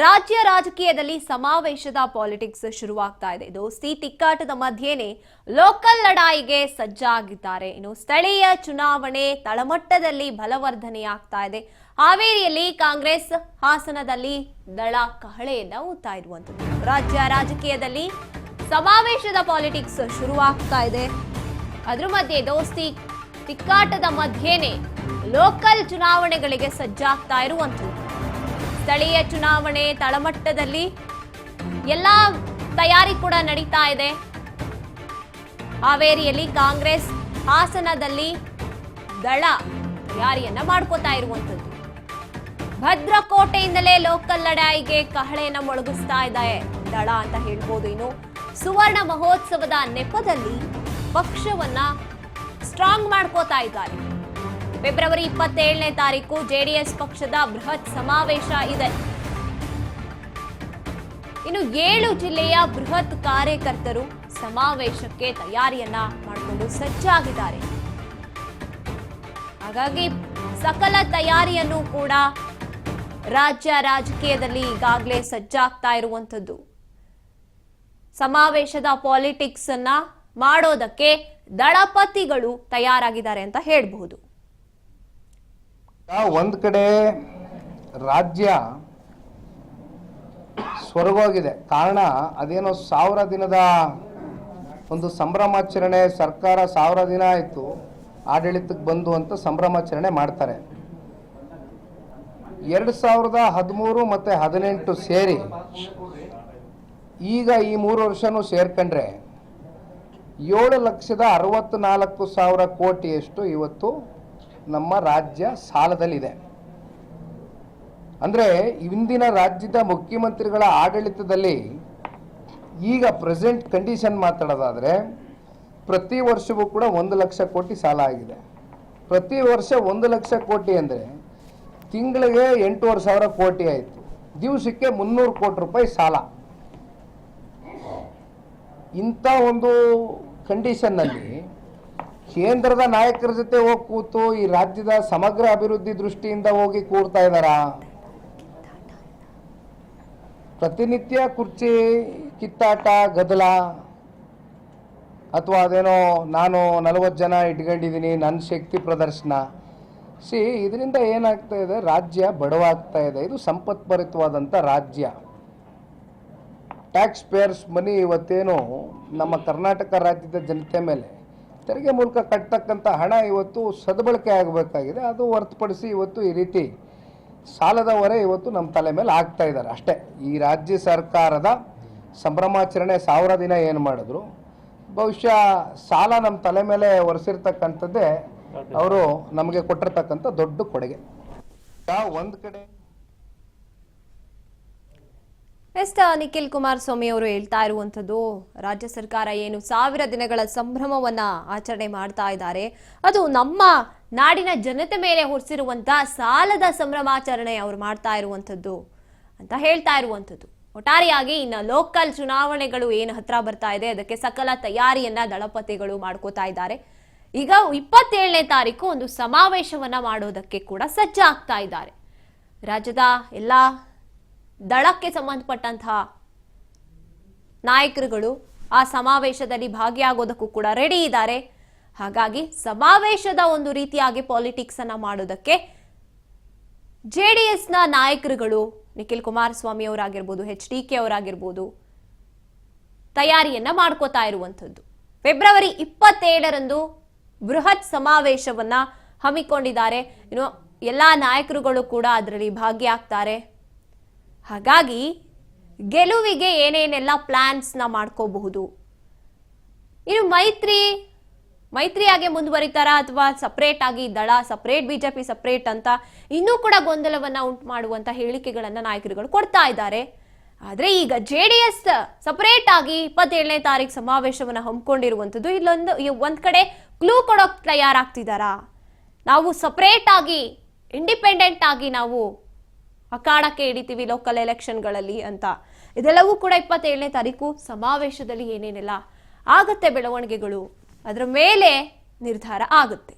ರಾಜ್ಯ ರಾಜಕೀಯದಲ್ಲಿ ಸಮಾವೇಶದ ಪಾಲಿಟಿಕ್ಸ್ ಶುರುವಾಗ್ತಾ ಇದೆ. ದೋಸ್ತಿ ತಿಕ್ಕಾಟದ ಮಧ್ಯೆನೇ ಲೋಕಲ್ ಲಡಾಯಿಗೆ ಸಜ್ಜಾಗಿದ್ದಾರೆ. ಇನ್ನು ಸ್ಥಳೀಯ ಚುನಾವಣೆ ತಳಮಟ್ಟದಲ್ಲಿ ಬಲವರ್ಧನೆಯಾಗ್ತಾ ಇದೆ. ಹಾವೇರಿಯಲ್ಲಿ ಕಾಂಗ್ರೆಸ್, ಹಾಸನದಲ್ಲಿ ದಳ ಕಹಳೆಯನ್ನ ಊದ್ತಾ ಇರುವಂತದ್ದು. ರಾಜ್ಯ ರಾಜಕೀಯದಲ್ಲಿ ಸಮಾವೇಶದ ಪಾಲಿಟಿಕ್ಸ್ ಶುರುವಾಗ್ತಾ ಇದೆ. ಅದ್ರ ಮಧ್ಯೆ ದೋಸ್ತಿ ತಿಕ್ಕಾಟದ ಮಧ್ಯೆನೇ ಲೋಕಲ್ ಚುನಾವಣೆಗಳಿಗೆ ಸಜ್ಜಾಗ್ತಾ ಇರುವಂತದ್ದು. ಸ್ಥಳೀಯ ಚುನಾವಣೆ ತಳಮಟ್ಟದಲ್ಲಿ ಎಲ್ಲ ತಯಾರಿ ಕೂಡ ನಡೀತಾ ಇದೆ. ಹಾವೇರಿಯಲ್ಲಿ ಕಾಂಗ್ರೆಸ್, ಹಾಸನದಲ್ಲಿ ದಳ ತಯಾರಿಯನ್ನ ಮಾಡ್ಕೋತಾ ಇರುವಂತದ್ದು. ಭದ್ರಕೋಟೆಯಿಂದಲೇ ಲೋಕಲ್ ಲಡಾಯಿಗೆ ಕಹಳೆಯನ್ನ ಮೊಳಗಿಸ್ತಾ ಇದೆ ದಳ ಅಂತ ಹೇಳ್ಬೋದು. ಇನ್ನು ಸುವರ್ಣ ಮಹೋತ್ಸವದ ನೆಪದಲ್ಲಿ ಪಕ್ಷವನ್ನ ಸ್ಟ್ರಾಂಗ್ ಮಾಡ್ಕೋತಾ ಇದ್ದಾರೆ. ಫೆಬ್ರವರಿ 27ನೇ ತಾರೀಕು ಜೆಡಿಎಸ್ ಪಕ್ಷದ ಬೃಹತ್ ಸಮಾವೇಶ ಇದೆ. ಇನ್ನು 7 ಜಿಲ್ಲೆಯ ಬೃಹತ್ ಕಾರ್ಯಕರ್ತರು ಸಮಾವೇಶಕ್ಕೆ ತಯಾರಿಯನ್ನ ಮಾಡಿಕೊಂಡು ಸಜ್ಜಾಗಿದ್ದಾರೆ. ಹಾಗಾಗಿ ಸಕಲ ತಯಾರಿಯನ್ನು ಕೂಡ ರಾಜ್ಯ ರಾಜಕೀಯದಲ್ಲಿ ಈಗಾಗಲೇ ಸಜ್ಜಾಗ್ತಾ ಇರುವಂತದ್ದು. ಸಮಾವೇಶದ ಪಾಲಿಟಿಕ್ಸ್ ಅನ್ನ ಮಾಡೋದಕ್ಕೆ ದಳಪತಿಗಳು ತಯಾರಾಗಿದ್ದಾರೆ ಅಂತ ಹೇಳಬಹುದು. ಒಂದ್ ಕಡೆ ರಾಜ್ಯ ಸ್ವರ್ಗೋಗಿದೆ. ಕಾರಣ ಅದೇನೋ 1000 ದಿನದ ಒಂದು ಸಂಭ್ರಮಾಚರಣೆ, ಸರ್ಕಾರ 1000 ದಿನ ಆಯಿತು ಆಡಳಿತಕ್ಕೆ ಬಂದು ಅಂತ ಸಂಭ್ರಮಾಚರಣೆ ಮಾಡ್ತಾರೆ. 2013 ಮತ್ತು 18 ಸೇರಿ ಈಗ ಈ 3 ವರ್ಷನೂ ಸೇರ್ಕೊಂಡ್ರೆ 7,64,000 ಕೋಟಿಯಷ್ಟು ಇವತ್ತು ನಮ್ಮ ರಾಜ್ಯ ಸಾಲದಲ್ಲಿದೆ. ಅಂದರೆ ಇಂದಿನ ರಾಜ್ಯದ ಮುಖ್ಯಮಂತ್ರಿಗಳ ಆಡಳಿತದಲ್ಲಿ ಈಗ ಪ್ರೆಸೆಂಟ್ ಕಂಡೀಷನ್ ಮಾತಾಡೋದಾದರೆ ಪ್ರತಿ ವರ್ಷವೂ ಕೂಡ 1 ಲಕ್ಷ ಕೋಟಿ ಸಾಲ ಆಗಿದೆ. ಪ್ರತಿ ವರ್ಷ 1 ಲಕ್ಷ ಕೋಟಿ ಅಂದರೆ ತಿಂಗಳಿಗೆ 8,500 ಕೋಟಿ ಆಯಿತು. ದಿವಸಕ್ಕೆ 300 ಕೋಟಿ ರೂಪಾಯಿ ಸಾಲ. ಇಂಥ ಒಂದು ಕಂಡೀಷನ್ನಲ್ಲಿ ಕೇಂದ್ರದ ನಾಯಕರ ಜೊತೆ ಹೋಗಿ ಕೂತು ಈ ರಾಜ್ಯದ ಸಮಗ್ರ ಅಭಿವೃದ್ಧಿ ದೃಷ್ಟಿಯಿಂದ ಹೋಗಿ ಕೂರ್ತಾ ಇದ್ದಾರಾ? ಪ್ರತಿನಿತ್ಯ ಕುರ್ಚಿ ಕಿತ್ತಾಟ, ಗದ್ದಲ, ಅಥವಾ ಅದೇನೋ ನಾನು 40 ಜನ ಇಟ್ಕೊಂಡಿದ್ದೀನಿ, ನನ್ನ ಶಕ್ತಿ ಪ್ರದರ್ಶನ. ಇದರಿಂದ ಏನಾಗ್ತಾ ಇದೆ? ರಾಜ್ಯ ಬಡವಾಗ್ತಾ ಇದೆ. ಇದು ಸಂಪತ್ಭರಿತವಾದಂಥ ರಾಜ್ಯ. ಟ್ಯಾಕ್ಸ್ ಪೇಯರ್ಸ್ ಮನಿ ಇವತ್ತೇನು ನಮ್ಮ ಕರ್ನಾಟಕ ರಾಜ್ಯದ ಜನತೆ ಮೇಲೆ ತೆರಿಗೆ ಮೂಲಕ ಕಟ್ಟತಕ್ಕಂಥ ಹಣ ಇವತ್ತು ಸದ್ಬಳಕೆ ಆಗಬೇಕಾಗಿದೆ. ಅದು ಹೊರತುಪಡಿಸಿ ಇವತ್ತು ಈ ರೀತಿ ಸಾಲದ ಹೊರೆ ಇವತ್ತು ನಮ್ಮ ತಲೆ ಮೇಲೆ ಆಗ್ತಾ ಇದ್ದಾರೆ ಅಷ್ಟೇ. ಈ ರಾಜ್ಯ ಸರ್ಕಾರದ ಸಂಭ್ರಮಾಚರಣೆ 1000 ದಿನ ಏನು ಮಾಡಿದ್ರು, ಬಹುಶಃ ಸಾಲ ನಮ್ಮ ತಲೆ ಮೇಲೆ ಹೊರಿಸಿರ್ತಕ್ಕಂಥದ್ದೇ ಅವರು ನಮಗೆ ಕೊಟ್ಟಿರ್ತಕ್ಕಂಥ ದೊಡ್ಡ ಕೊಡುಗೆ. ಒಂದು ಕಡೆ ನಿಖಿಲ್ ಕುಮಾರಸ್ವಾಮಿ ಅವರು ಹೇಳ್ತಾ ಇರುವಂತದ್ದು, ರಾಜ್ಯ ಸರ್ಕಾರ ಏನು 1000 ದಿನಗಳ ಸಂಭ್ರಮವನ್ನ ಆಚರಣೆ ಮಾಡ್ತಾ ಇದ್ದಾರೆ, ಅದು ನಮ್ಮ ನಾಡಿನ ಜನತೆ ಮೇಲೆ ಹೊರಿಸಿರುವಂತಹ ಸಾಲದ ಸಂಭ್ರಮಾಚರಣೆ ಅವರು ಮಾಡ್ತಾ ಇರುವಂತದ್ದು ಅಂತ ಹೇಳ್ತಾ ಇರುವಂತದ್ದು. ಒಟ್ಟಾರೆಯಾಗಿ ಇನ್ನು ಲೋಕಲ್ ಚುನಾವಣೆಗಳು ಏನು ಹತ್ರ ಬರ್ತಾ ಇದೆ, ಅದಕ್ಕೆ ಸಕಲ ತಯಾರಿಯನ್ನ ದಳಪತಿಗಳು ಮಾಡ್ಕೋತಾ ಇದ್ದಾರೆ. ಈಗ 27ನೇ ತಾರೀಕು ಒಂದು ಸಮಾವೇಶವನ್ನ ಮಾಡೋದಕ್ಕೆ ಕೂಡ ಸಜ್ಜಾಗ್ತಾ ಇದ್ದಾರೆ. ರಾಜ್ಯದ ಎಲ್ಲಾ ದಳಕ್ಕೆ ಸಂಬಂಧಪಟ್ಟಂತಹ ನಾಯಕರುಗಳು ಆ ಸಮಾವೇಶದಲ್ಲಿ ಭಾಗಿಯಾಗೋದಕ್ಕೂ ಕೂಡ ರೆಡಿ ಇದ್ದಾರೆ. ಹಾಗಾಗಿ ಸಮಾವೇಶದ ಒಂದು ರೀತಿಯಾಗಿ ಪಾಲಿಟಿಕ್ಸ್ ಅನ್ನ ಮಾಡೋದಕ್ಕೆ ಜೆಡಿಎಸ್ನ ನಾಯಕರುಗಳು, ನಿಖಿಲ್ ಕುಮಾರಸ್ವಾಮಿ ಅವರಾಗಿರ್ಬೋದು, HDK ಅವರಾಗಿರ್ಬೋದು, ತಯಾರಿಯನ್ನ ಮಾಡ್ಕೋತಾ ಇರುವಂಥದ್ದು. ಫೆಬ್ರವರಿ 27ರಂದು ಬೃಹತ್ ಸಮಾವೇಶವನ್ನ ಹಮ್ಮಿಕೊಂಡಿದ್ದಾರೆ. ಇನ್ನು ಎಲ್ಲಾ ನಾಯಕರುಗಳು ಕೂಡ ಅದರಲ್ಲಿ ಭಾಗಿಯಾಗ್ತಾರೆ. ಹಾಗಾಗಿ ಗೆಲುವಿಗೆ ಏನೇನೆಲ್ಲ ಪ್ಲಾನ್ಸ್ನ ಮಾಡ್ಕೋಬಹುದು. ಇನ್ನು ಮೈತ್ರಿಯಾಗಿ ಮುಂದುವರಿತಾರ ಅಥವಾ ಸಪರೇಟ್ ಆಗಿ ದಳ ಸಪರೇಟ್, ಬಿಜೆಪಿ ಸಪರೇಟ್ ಅಂತ ಇನ್ನೂ ಕೂಡ ಗೊಂದಲವನ್ನ ಉಂಟು ಮಾಡುವಂತ ಹೇಳಿಕೆಗಳನ್ನ ನಾಯಕರುಗಳು ಕೊಡ್ತಾ ಇದ್ದಾರೆ. ಆದ್ರೆ ಈಗ JDS ಸಪರೇಟ್ ಆಗಿ 27ನೇ ತಾರೀಕು ಸಮಾವೇಶವನ್ನ ಹಮ್ಮಿಕೊಂಡಿರುವಂತದ್ದು ಒಂದ್ ಕಡೆ ಕ್ಲೂ ಕೊಡೋಕ್ ತಯಾರಾಗ್ತಿದಾರಾ, ನಾವು ಸಪರೇಟ್ ಆಗಿ ಇಂಡಿಪೆಂಡೆಂಟ್ ಆಗಿ ನಾವು ಅಖಾಡಕ್ಕೆ ಹಿಡಿತೀವಿ ಲೋಕಲ್ ಎಲೆಕ್ಷನ್ಗಳಲ್ಲಿ ಅಂತ. ಇದೆಲ್ಲವೂ ಕೂಡ 27ನೇ ತಾರೀಕು ಸಮಾವೇಶದಲ್ಲಿ ಏನೇನೆಲ್ಲ ಆಗತ್ತೆ ಬೆಳವಣಿಗೆಗಳು, ಅದರ ಮೇಲೆ ನಿರ್ಧಾರ ಆಗುತ್ತೆ.